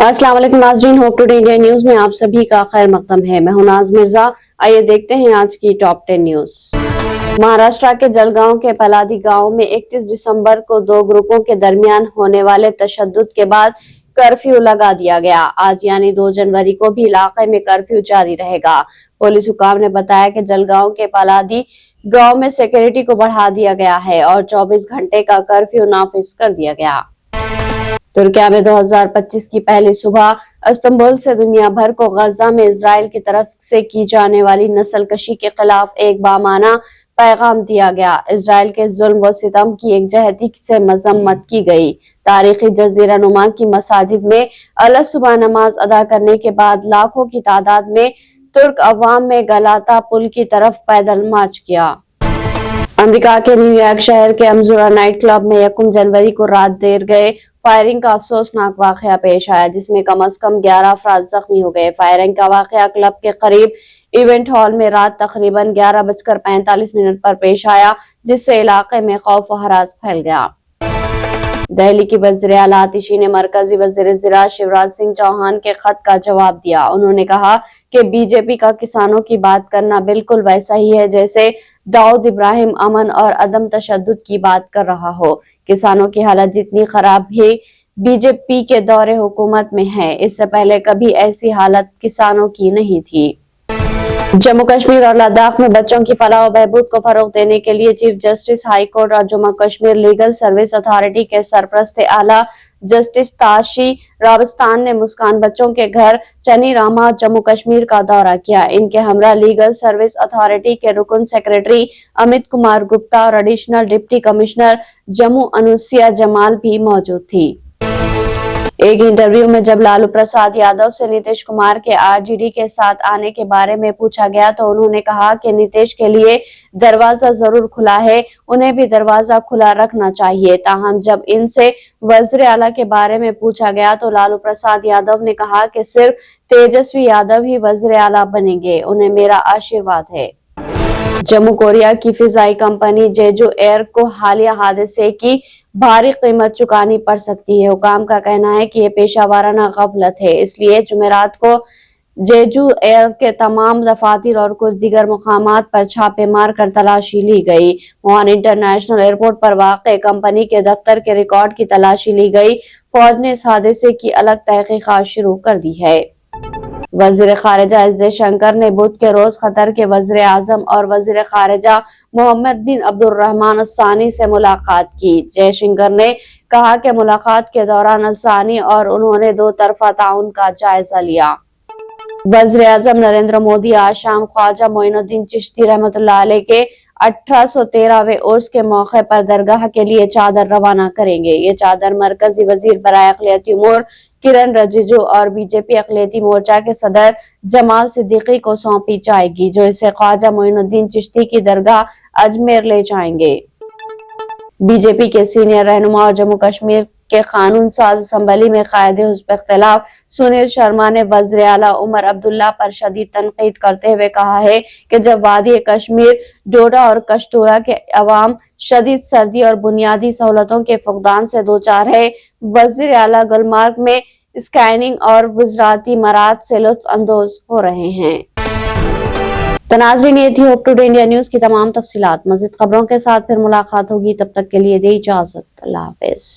अस्सलाम वालेकुम नाज़रीन, होप टुडे इंडिया न्यूज में आप सभी का खैर मकदम है। मैं हूं नाज मिर्जा। आइए देखते हैं आज की टॉप 10 न्यूज। महाराष्ट्र के जलगांव के पलादी गांव में 31 दिसंबर को दो ग्रुपों के दरमियान होने वाले तशद्दुद के बाद कर्फ्यू लगा दिया गया। आज यानी 2 जनवरी को भी इलाके में कर्फ्यू जारी रहेगा। पुलिस हुकाम ने बताया कि जलगांव के पलादी गांव में सिक्योरिटी को बढ़ा दिया गया है और 24 घंटे का कर्फ्यू नाफिज कर दिया गया। तुर्किया में 2025 की पहली सुबह इस्तांबुल से दुनिया भर को गजा में इजराइल की तरफ से की जाने वाली नस्लकशी के खिलाफ एक बामाना पैगाम दिया गया। इजराइल के जुल्म व सितम की एकजहती से मजम्मत की गई। तारीखी जजीरा नुमा की मसाजिद में अल सुबह नमाज अदा करने के बाद लाखों की तादाद में तुर्क अवाम में गलाता पुल की तरफ पैदल मार्च किया। अमेरिका के न्यूयॉर्क शहर के अमजुरा नाइट क्लब में 1 जनवरी को रात देर गए फायरिंग का अफसोसनाक वाकया पेश आया, जिसमें कम से कम 11 अफराद जख्मी हो गए। फायरिंग का वाकया क्लब के करीब इवेंट हॉल में रात तकरीबन 11:45 पर पेश आया, जिससे इलाके में खौफ व हरास फैल गया। दिल्ली की वज़ीर आला आतिशी ने मरकजी वज़ीर ज़राअत शिवराज सिंह चौहान के खत का जवाब दिया। उन्होंने कहा कि बीजेपी का किसानों की बात करना बिल्कुल वैसा ही है जैसे दाऊद इब्राहिम अमन और अदम तशद्दुद की बात कर रहा हो। किसानों की हालत जितनी खराब भी बीजेपी के दौरे हुकूमत में है, इससे पहले कभी ऐसी हालत किसानों की नहीं थी। जम्मू कश्मीर और लद्दाख में बच्चों की फलाह व बहबूद को फरोग देने के लिए चीफ जस्टिस हाई कोर्ट और Jammu Kashmir legal service authority के सरपरस्त आला जस्टिस ताशी रावस्तान ने मुस्कान बच्चों के घर चनी रामा जम्मू कश्मीर का दौरा किया। इनके हमरा लीगल सर्विस अथॉरिटी के रुकन सेक्रेटरी अमित कुमार गुप्ता और additional deputy commissioner Jammu Anusuiya Jamal भी मौजूद थी। एक इंटरव्यू में जब लालू प्रसाद यादव से नीतीश कुमार के आरजेडी के साथ आने के बारे में पूछा गया तो उन्होंने कहा कि नीतीश के लिए दरवाजा जरूर खुला है, उन्हें भी दरवाजा खुला रखना चाहिए। ताहम जब इनसे वज़ीर आला के बारे में पूछा गया तो लालू प्रसाद यादव ने कहा कि सिर्फ तेजस्वी यादव ही वज़ीर आला बनेंगे, उन्हें मेरा आशीर्वाद है। जम्मू कोरिया की फिजाई कंपनी जेजू एयर को हालिया हादसे की भारी कीमत चुकानी पड़ सकती है। हुकाम का कहना है कि ये पेशा वाराना गफलत है, इसलिए जुमेरात को जेजू एयर के तमाम दफातर और कुछ दीगर मुकामात पर छापे मार कर तलाशी ली गई। मोहान इंटरनेशनल एयरपोर्ट पर वाक़ कंपनी के दफ्तर के रिकॉर्ड की तलाशी ली गई। फौज ने इस हादसे की अलग तहकीकात शुरू कर दी है। वज़ीर खारिजा एस जयशंकर ने बुध के रोज कतर के वज़ीर आज़म और वज़ीर खारिजा मोहम्मद बिन अब्दुर्रहमान अल-सानी से मुलाकात की। जयशंकर ने कहा कि मुलाकात के दौरान अल-सानी और उन्होंने दो तरफा ताउन का जायजा लिया। वज़ीर आज़म नरेंद्र मोदी आज शाम ख्वाजा मोइनुद्दीन चिश्ती रहमतुल्लाह अलैह के 1813वें उर्स के मौके पर दरगाह के लिए चादर रवाना करेंगे। ये चादर मरकजी वजीर बराए अक़लियती उमूर किरण रिजिजू और बीजेपी अक़लियती मोर्चा के सदर जमाल सिद्दीकी को सौंपी जाएगी, जो इसे ख्वाजा मोइनुद्दीन चिश्ती की दरगाह अजमेर ले जाएंगे। बीजेपी के सीनियर रहनुमा और जम्मू कश्मीर के कानून साज असम्बली में कायदे हुज़्ब इख्तिलाफ सुनील शर्मा ने वज़ीर आला उमर अब्दुल्ला पर शदीद तनकीद करते हुए कहा है कि जब वादी कश्मीर, डोडा और कश्तूरा के अवाम शदीद सर्दी और बुनियादी सहूलतों के फुकदान से दो चार है, वज़ीर आला गुलमर्ग में स्कैनिंग और वज़राती मराद से लुत्फ अंदोज हो रहे हैं। तो नाज़रीन, ये थी होप टुडे इंडिया न्यूज की तमाम तफसीलात। मज़ीद खबरों के साथ फिर मुलाकात होगी, तब तक के लिए दे इजाजत। अल्लाह हाफ़िज़।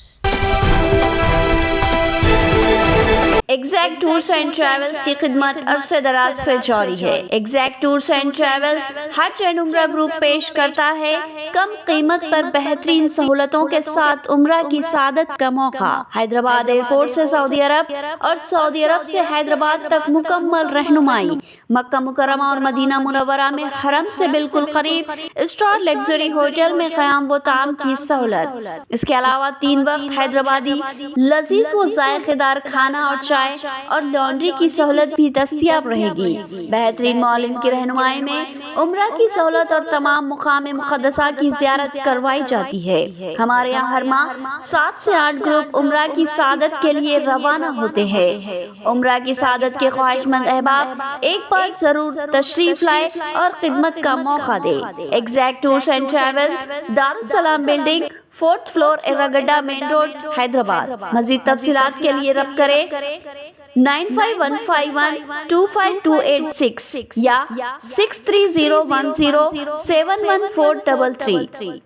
एग्जैक्ट टूर्स एंड ट्रैवल्स की खिदमत अरसे दराज से जारी है। एग्जैक्ट टूर्स एंड ट्रैवल्स हज एंड उम्रा ग्रुप पेश करता है कम कीमत पर बेहतरीन सहूलतों के साथ उम्रा की सादत का मौका। हैदराबाद एयरपोर्ट से सऊदी अरब और सऊदी अरब से हैदराबाद तक मुकम्मल रहनुमाई। मक्का मुकर्रमा और मदीना मुनव्वरा में हरम से बिल्कुल करीब स्टार लग्जरी होटल में क़याम व ताम की सहूलत। इसके अलावा 3 वक्त हैदराबादी लजीज व जायकेदार खाना और चाय और लॉन्ड्री की सहूलत भी दस्तयाब रहेगी। बेहतरीन मौलिम की रहनुमाई में उम्रा की सहूलत और तमाम मुकाम मुक़द्दसा की ज़ियारत करवाई जाती है। हमारे यहाँ हर माह 7 से 8 ग्रुप उम्रा की सादत के लिए रवाना होते हैं। उम्रा की सादत के ख्वाहिशमंद अहबाब एक बार जरूर तशरीफ लाए और खिदमत का मौका दे। Exact tours and travel, Darussalam building, 4th floor Erragadda main road Hyderabad. मजीद तफसीलात के लिए रब्त करें 9515125286 या 6301071433।